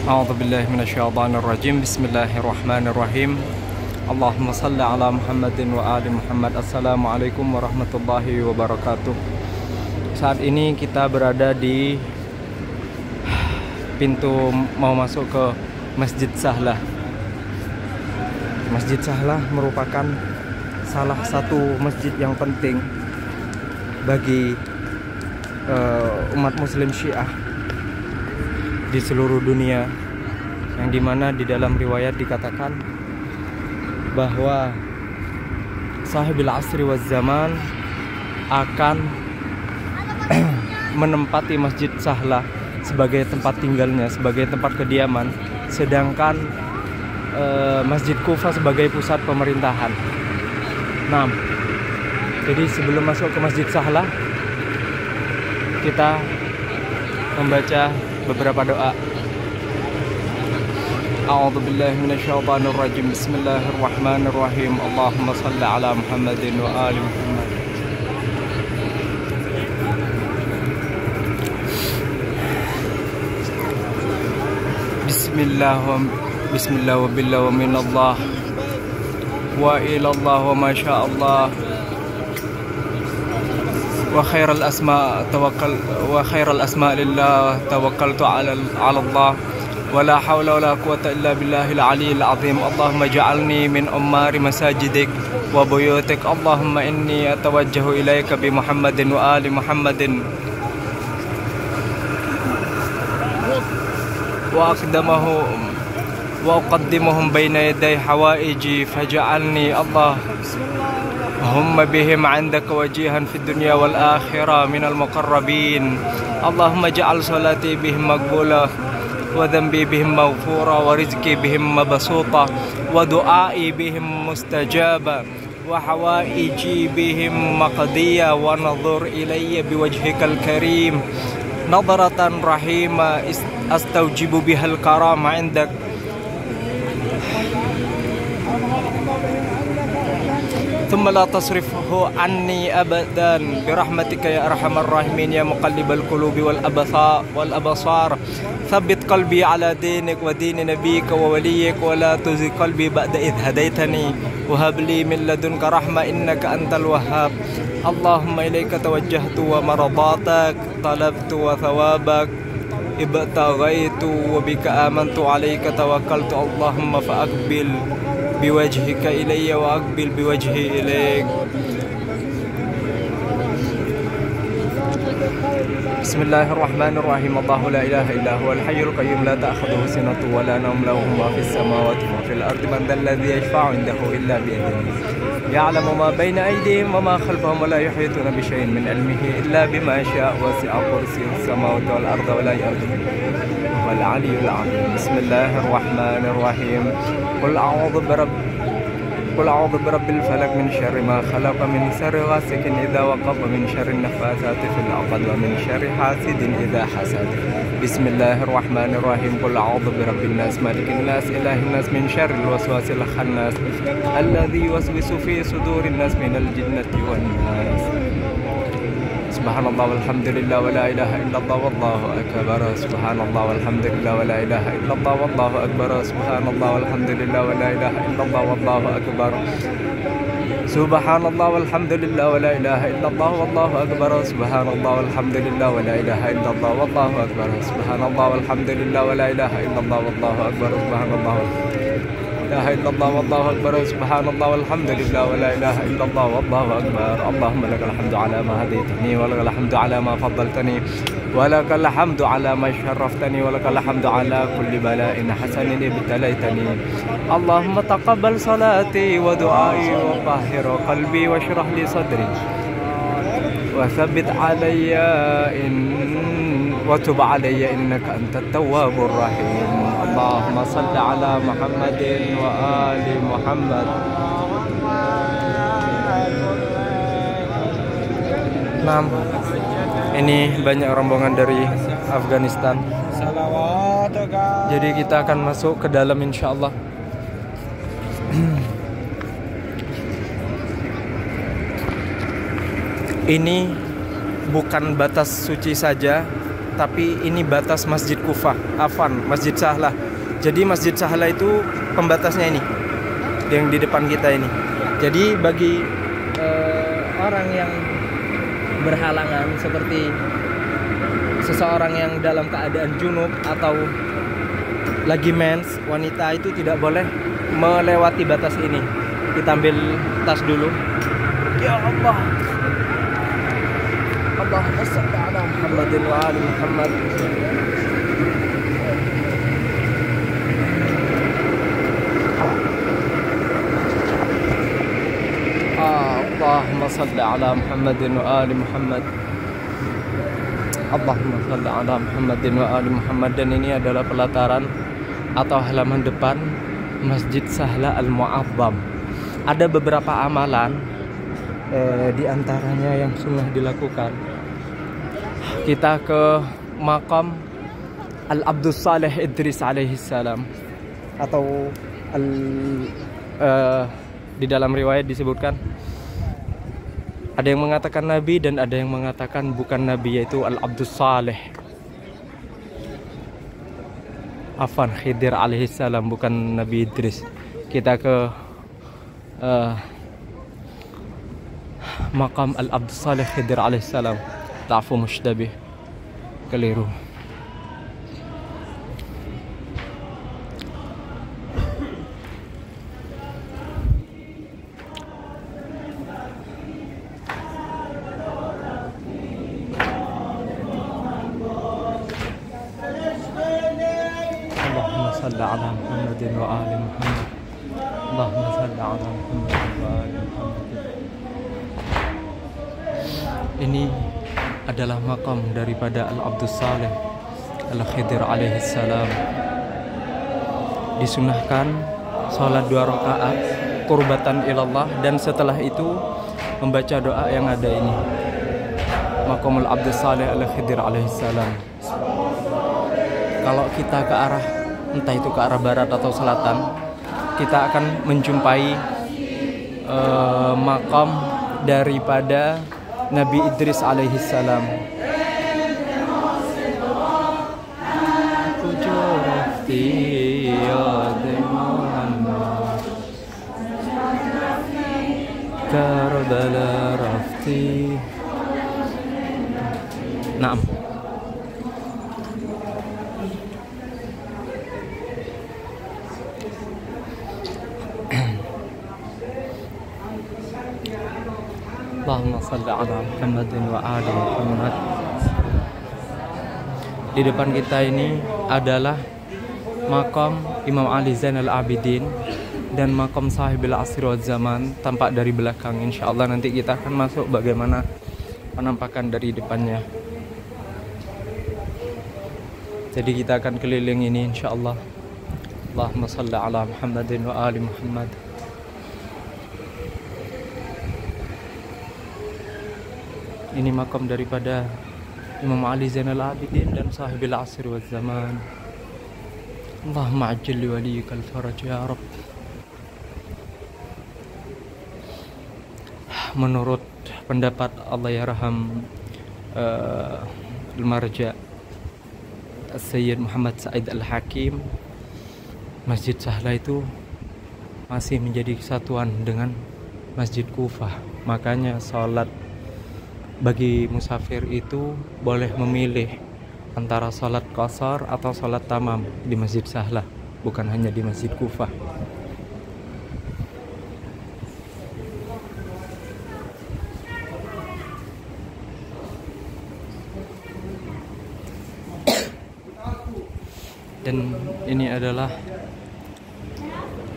A'udzubillahi minasyaitonirrajim. Bismillahirrahmanirrahim. Allahumma salli ala Muhammadin wa ali Muhammad. Assalamualaikum warahmatullahi wabarakatuh. Saat ini kita berada di pintu mau masuk ke Masjid Sahlah. Masjid Sahlah merupakan salah satu masjid yang penting bagi umat muslim Syiah di seluruh dunia, yang dimana di dalam riwayat dikatakan bahwa sahibil asri waz zaman akan menempati Masjid Sahlah sebagai tempat tinggalnya, sebagai tempat kediaman, sedangkan Masjid Kufa sebagai pusat pemerintahan. Nah, jadi sebelum masuk ke Masjid Sahlah, kita membaca beberapa doa. A'udzubillahi minasyaitonirrajim. Bismillahirrahmanirrahim. Allahumma shalli ala Muhammadin wa ali Muhammad. Bismillah wa billah wa minallah wa ilallah wa masyaallah wa khairal asma tawakkal wa khairal asma lillah tawakkaltu ala Allah wa la hawla wa la quwwata illa billahil aliyyil azim. Allahumma ja'alni min ummari masajidik wa buyutik. Allahumma inni atawajjahu ilaika bi Muhammadin wa ali Muhammadin wa aqdamahum wa uqaddimuhum baina yaday hawaiji faj'alni Allahumma bihim 'indaka wajihan fid dunya wal akhirah minal muqarrabin. Allahumma ja'al salati bihim maqbulah wa dhanbi bihim maghfura wa rizqi bihim mabsuta wa du'ai bihim mustajaba wa hawaiji bihim maqdiya wa nadhur ilayya biwajhikal karim nadratan rahima astaujibu bihal karama 'indak. ثم لا تصرفه عني أبدا برحمتك يا أرحم الراحمين يا مقلب القلوب والأبصار ثبت قلبي على دينك ودين نبيك ووليك ولا تزغ قلبي بعد إذ هديتني وهب لي من لدنك رحمة إنك أنت الوهاب. اللهم إليك توجهت ومرضاتك طلبت وثوابك ابتغيت وبك آمنت عليك توكلت. اللهم فأقبل بوجهك إلي وأقبل بوجهي إليك. بسم الله الرحمن الرحيم. الله لا إله إلا هو الحي القيوم لا تأخذه سنة ولا نوم له ما في السماوات وما في الأرض من ذا الذي يشفع عنده إلا بإذنه يعلم ما بين أيديهم وما خلفهم ولا يحيطون بشيء من علمه إلا بما شاء وسع كرسيه السماوات والأرض ولا يؤوده هو العلي العظيم. بسم الله الرحمن الرحيم. قل أعوذ برب الفلق من شر ما خلق من شر غاسق إذا وقب من شر النفاثات في العقد ومن شر حاسد إذا حسد. بسم الله الرحمن الرحيم. قل أعوذ برب الناس مالك الناس إله الناس من شر الوسواس الخناس الذي يوسوس في صدور الناس من الجنة والناس. Subhanallah walhamdulillah wa la ilaha illallah wallahu akbar. Subhanallah walhamdulillah wa la ilaha illallah wallahu akbar. Subhanallah walhamdulillah wa la ilaha illallah wallahu akbar. Subhanallah walhamdulillah wa la ilaha illallah wallahu akbar. Subhanallah walhamdulillah wa la ilaha illallah wallahu akbar. Subhanallah walhamdulillah wa la ilaha illallah wallahu akbar. Subhanallah لا إله إلا الله والله أكبر. سبحان الله والحمد لله ولا إله إلا الله والله أكبر. اللهم لك الحمد على ما هديتني ولك الحمد على ما فضلتني ولك الحمد على ما شرفتني ولك الحمد على كل بلاء حسن ابتليتني. اللهم تقبل صلاتي ودعائي وطهر قلبي واشرح لي صدري وثبت علي وتب علي إنك أنت التواب الرحيم. اللهم صل على محمد وآل محمد. Nah, ini banyak rombongan dari Afghanistan. Jadi kita akan masuk ke dalam insya Allah. Ini bukan batas suci saja, tapi ini batas Masjid Kufah, Masjid Sahlah. Jadi Masjid Sahlah itu pembatasnya ini, yang di depan kita ini. Jadi bagi orang yang berhalangan seperti seseorang yang dalam keadaan junub atau lagi mens, wanita itu tidak boleh melewati batas ini. Kita ambil tas dulu. Ya Allah. Allahumma shalli ala Muhammadin wa ali Muhammad. Allahumma shalli ala Muhammadin wa ali Muhammad. Allahumma shalli ala Muhammadin wa ali Muhammad. Dan ini adalah pelataran atau halaman depan Masjid Sahlah Al-Mu'azzam. Ada beberapa amalan di antaranya yang sunnah dilakukan. Kita ke makam Al-Abdus Saleh Idris alaihi salam, atau di dalam riwayat disebutkan ada yang mengatakan nabi dan ada yang mengatakan bukan nabi, yaitu Al-Abdus Saleh. Afan, Khidir alaihi salam, bukan Nabi Idris. Kita ke makam Al-Abdus Saleh Khidir alaihi salam. Ta'fu mushtabih, keliru. Allahumma salli ala Muhammadin wa ali Muhammad. Allahumma salli ala Muhammadin wa ali Muhammad. Ini adalah makam daripada Al-Abdus Saleh Al-Khidir alaihi salam. Disunahkan sholat 2 rakaat qurbatan ilallah, dan setelah itu membaca doa yang ada ini, Maqamul Abdus Saleh Al-Khidir alaihi salam. Kalau kita ke arah, entah itu ke arah barat atau selatan, kita akan menjumpai makam daripada Nabi Idris alaihi salam. Karbala rafti. Naam. Allahumma salli ala Muhammadin wa ali Muhammad. Di depan kita ini adalah makam Imam Ali Zainal Abidin dan makam Sahibil Asri wal Zaman, tampak dari belakang. Insyaallah nanti kita akan masuk bagaimana penampakan dari depannya. Jadi kita akan keliling ini insyaallah. Allahumma salli ala Muhammadin wa ali Muhammad. Ini makam daripada Imam Ali Zainal Abidin dan Sahibil Asri wal Zaman. Allahumma ajil li waliyikal faraj ya Rabb. Menurut pendapat Allah yarham Al-Marja Sayyid Muhammad Said Al-Hakim, Masjid Sahlah itu masih menjadi kesatuan dengan Masjid Kufah. Makanya sholat bagi musafir itu boleh memilih antara sholat qasar atau sholat tamam di Masjid Sahlah, bukan hanya di Masjid Kufah. Dan ini adalah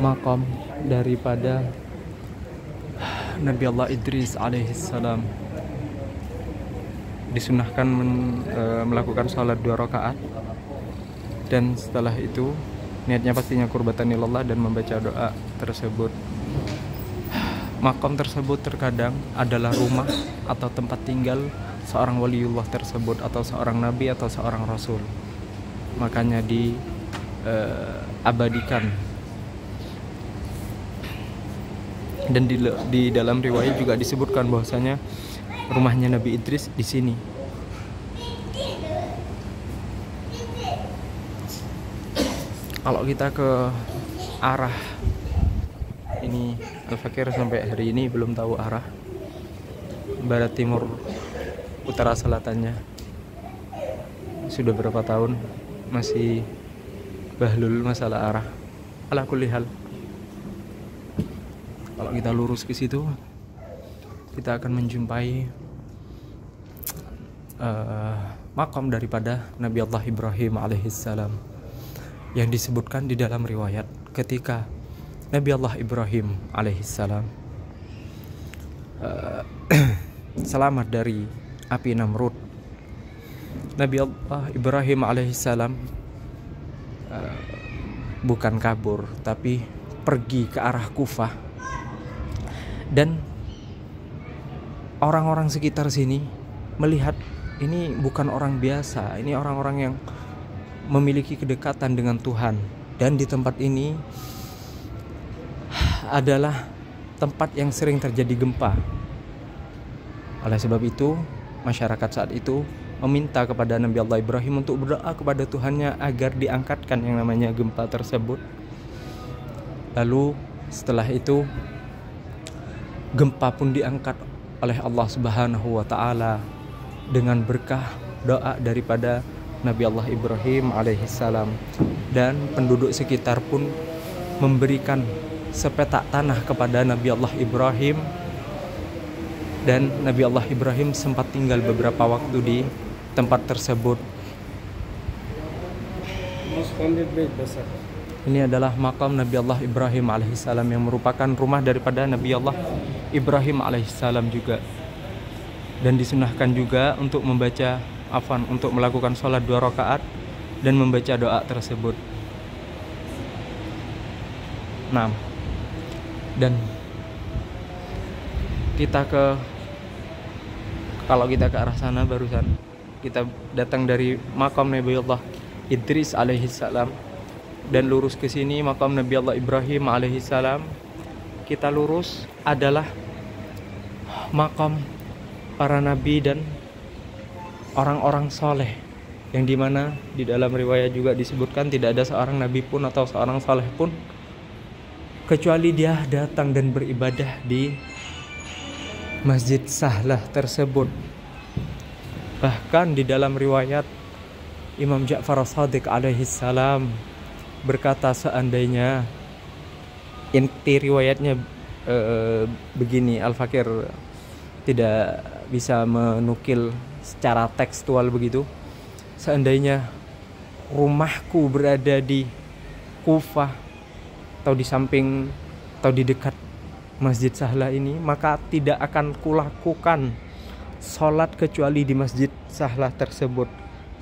makam daripada Nabi Allah Idris alaihissalam. Disunahkan melakukan sholat 2 rakaat, dan setelah itu niatnya pastinya qurbatan ilallah dan membaca doa tersebut. Makam tersebut terkadang adalah rumah atau tempat tinggal seorang waliullah tersebut, atau seorang nabi atau seorang rasul. Makanya diabadikan. Dan di dalam riwayat juga disebutkan bahwasanya rumahnya Nabi Idris di sini. Kalau kita ke arah ini, Al-Fakir sampai hari ini belum tahu arah barat, timur, utara, selatannya. Sudah berapa tahun masih bahlul masalah arah. Ala kulli hal, kalau kita lurus ke situ, kita akan menjumpai makam daripada Nabi Allah Ibrahim alaihissalam, yang disebutkan di dalam riwayat ketika Nabi Allah Ibrahim alaihissalam selamat dari api Namrud. Nabi Allah Ibrahim alaihissalam bukan kabur, tapi pergi ke arah Kufah, dan orang-orang sekitar sini melihat ini bukan orang biasa, ini orang-orang yang memiliki kedekatan dengan Tuhan. Dan di tempat ini adalah tempat yang sering terjadi gempa. Oleh sebab itu, masyarakat saat itu meminta kepada Nabi Allah Ibrahim untuk berdoa kepada Tuhannya agar diangkatkan yang namanya gempa tersebut. Lalu setelah itu gempa pun diangkat oleh Allah Subhanahu wa taala dengan berkah doa daripada Nabi Allah Ibrahim alaihissalam, dan penduduk sekitar pun memberikan sepetak tanah kepada Nabi Allah Ibrahim, dan Nabi Allah Ibrahim sempat tinggal beberapa waktu di tempat tersebut. Ini adalah makam Nabi Allah Ibrahim alaihissalam yang merupakan rumah daripada Nabi Allah Ibrahim alaihissalam juga. Dan disunahkan juga untuk membaca untuk melakukan sholat 2 rakaat dan membaca doa tersebut. Nah, dan kalau kita ke arah sana, barusan kita datang dari makam Nabi Allah Idris alaihissalam dan lurus ke sini makam Nabi Allah Ibrahim alaihissalam. Kita lurus adalah makam para nabi dan orang-orang soleh, yang dimana di dalam riwayat juga disebutkan tidak ada seorang nabi pun atau seorang soleh pun kecuali dia datang dan beribadah di Masjid Sahlah tersebut. Bahkan di dalam riwayat Imam Ja'far As-Shadiq alaihissalam berkata, seandainya inti riwayatnya begini, Al-Fakir tidak bisa menukil secara tekstual begitu, seandainya rumahku berada di Kufah atau di samping atau di dekat Masjid Sahlah ini, maka tidak akan kulakukan sholat kecuali di Masjid Sahlah tersebut.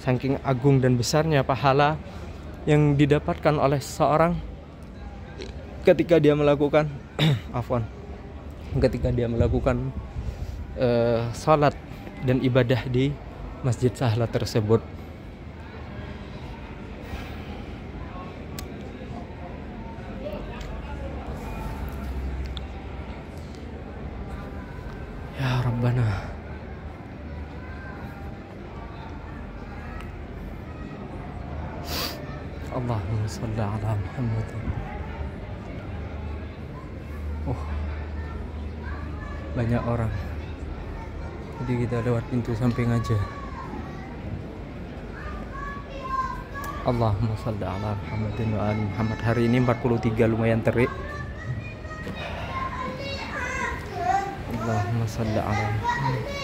Saking agung dan besarnya pahala yang didapatkan oleh seseorang ketika dia melakukan ketika dia melakukan sholat dan ibadah di Masjid Sahlah tersebut. Ya Rabbana, Allahumma shalli ala Muhammad. Banyak orang, jadi kita lewat pintu samping aja. Allahumma shalli ala Muhammadin wa ali Muhammad. Hari ini 43, lumayan terik. Allahumma shalli ala Muhammad.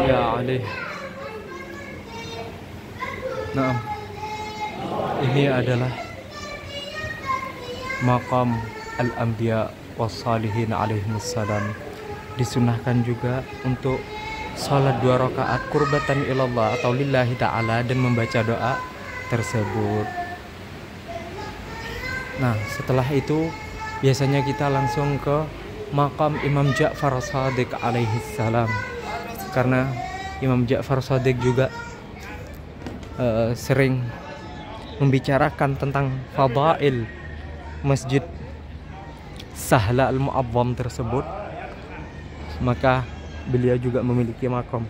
Ya Ali. Nah, ini adalah makam al-anbiya wassalihin alaihimussalam. Disunahkan juga untuk salat 2 rakaat qurbatan ilallah atau lillahi ta'ala dan membaca doa tersebut. Nah, setelah itu biasanya kita langsung ke makam Imam Ja'far As-Shadiq alaihissalam, karena Imam Ja'far As-Shadiq juga sering membicarakan tentang fadail Masjid Sahla Al-Mu'azzam tersebut, maka beliau juga memiliki makom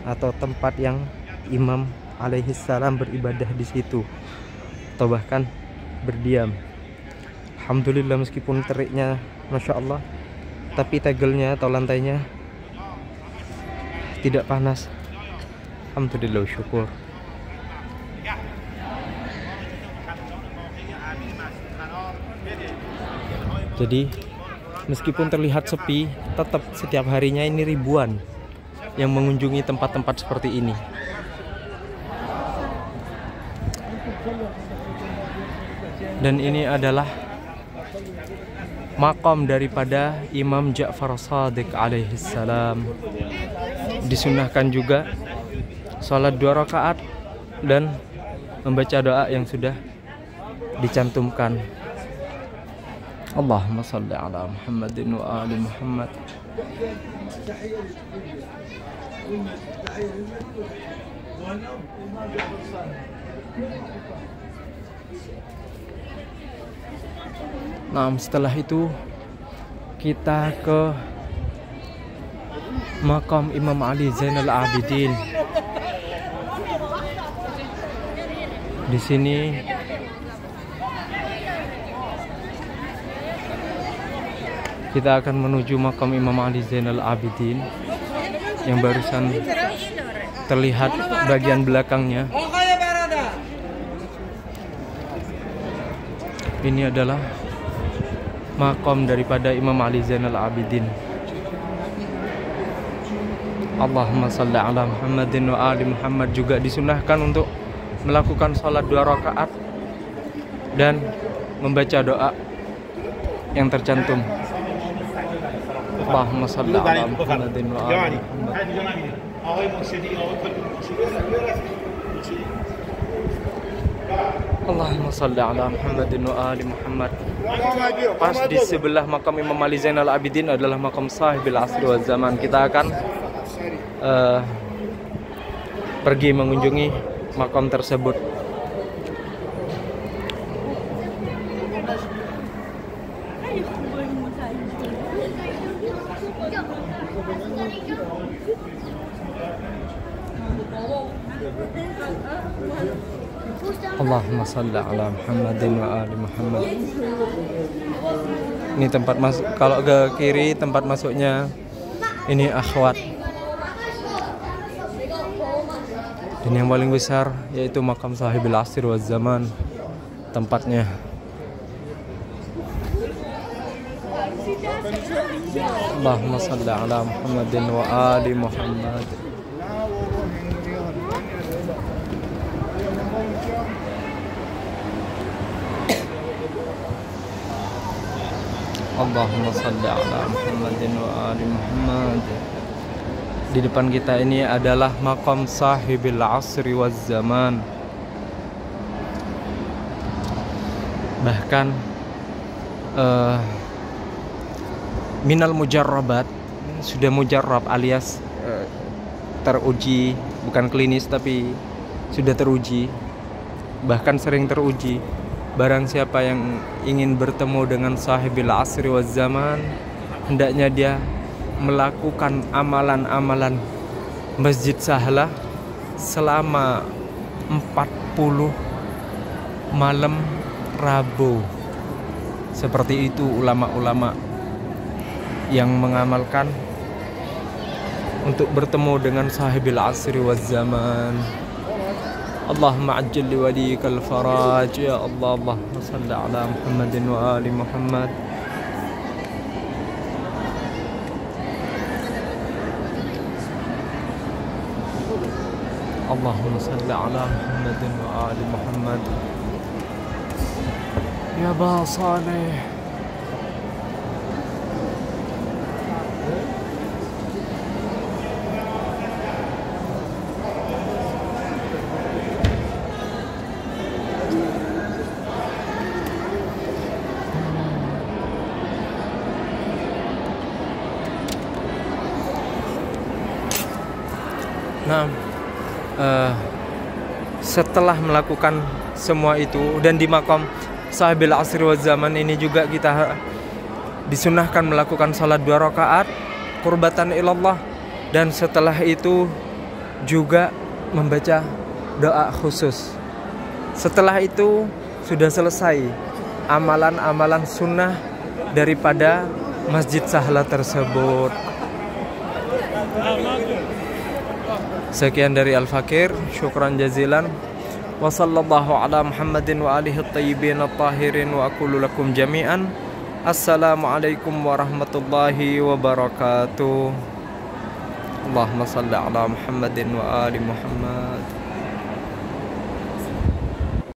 atau tempat yang Imam alaihi salam beribadah di situ atau bahkan berdiam. Alhamdulillah, meskipun teriknya Masya Allah, tapi tegelnya atau lantainya tidak panas. Alhamdulillah, syukur. Jadi meskipun terlihat sepi, tetap setiap harinya ini ribuan yang mengunjungi tempat-tempat seperti ini. Dan ini adalah makam daripada Imam Ja'far Shadiq alaihi salam. Disunahkan juga sholat 2 rakaat dan membaca doa yang sudah dicantumkan. Allahumma salli ala Muhammadin wa ali Muhammad. Nah, setelah itu kita ke makam Imam Ali Zainal Abidin. Di sini kita akan menuju makam Imam Ali Zainal Abidin yang barusan terlihat bagian belakangnya. Ini adalah makam daripada Imam Ali Zainal Abidin. Allahumma salli ala Muhammadin wa ali Muhammad. Juga disunahkan untuk melakukan sholat 2 rakaat dan membaca doa yang tercantum. Allahumma salli ala Muhammadin wa ali Muhammad. Allahumma salli ala Muhammadin wa ali Muhammad. Pas di sebelah makam Imam Ali Zainal Abidin adalah makam Sahibil Asri wal Zaman. Kita akan pergi mengunjungi makam tersebut. Allahumma salli ala Muhammadin wa ali Muhammad. Ini tempat masuk, kalau ke kiri tempat masuknya ini akhwat. Dan yang paling besar yaitu makam Sahibil Asri wal Zaman tempatnya. Allahumma salli ala Muhammadin wa ali Muhammad. Allahumma salli ala Muhammadin wa ali Muhammad. Di depan kita ini adalah makam Sahibil Asri wal Zaman. Bahkan minal mujarrabat, sudah mujarrab alias teruji, bukan klinis tapi sudah teruji, bahkan sering teruji. Barang siapa yang ingin bertemu dengan Sahibil Asri wal Zaman, hendaknya dia melakukan amalan-amalan Masjid Sahla selama 40 malam Rabu. Seperti itu ulama-ulama yang mengamalkan untuk bertemu dengan Sahibil Asri wal Zaman. Allahumma ajil li waliyikal faraj ya Allah. Allahumma salli ala Muhammadin wa ali Muhammad. Allahumma salli ala Muhammadin wa ali Muhammad. Ya Ba Saleh. Nah, setelah melakukan semua itu. Dan di makam sahibil asri wa zaman ini juga kita disunahkan melakukan salat 2 rakaat qurbatan ilallah, dan setelah itu juga membaca doa khusus. Setelah itu sudah selesai amalan-amalan sunnah daripada Masjid Sahla tersebut. Sekian dari Al-Fakir, syukran jazilan. Wa sallallahu ala Muhammadin wa alihi at-tayyibin at-tahirin wa aqulu lakum jami'an assalamualaikum warahmatullahi wabarakatuh. Allahumma salli ala Muhammadin wa ali Muhammad.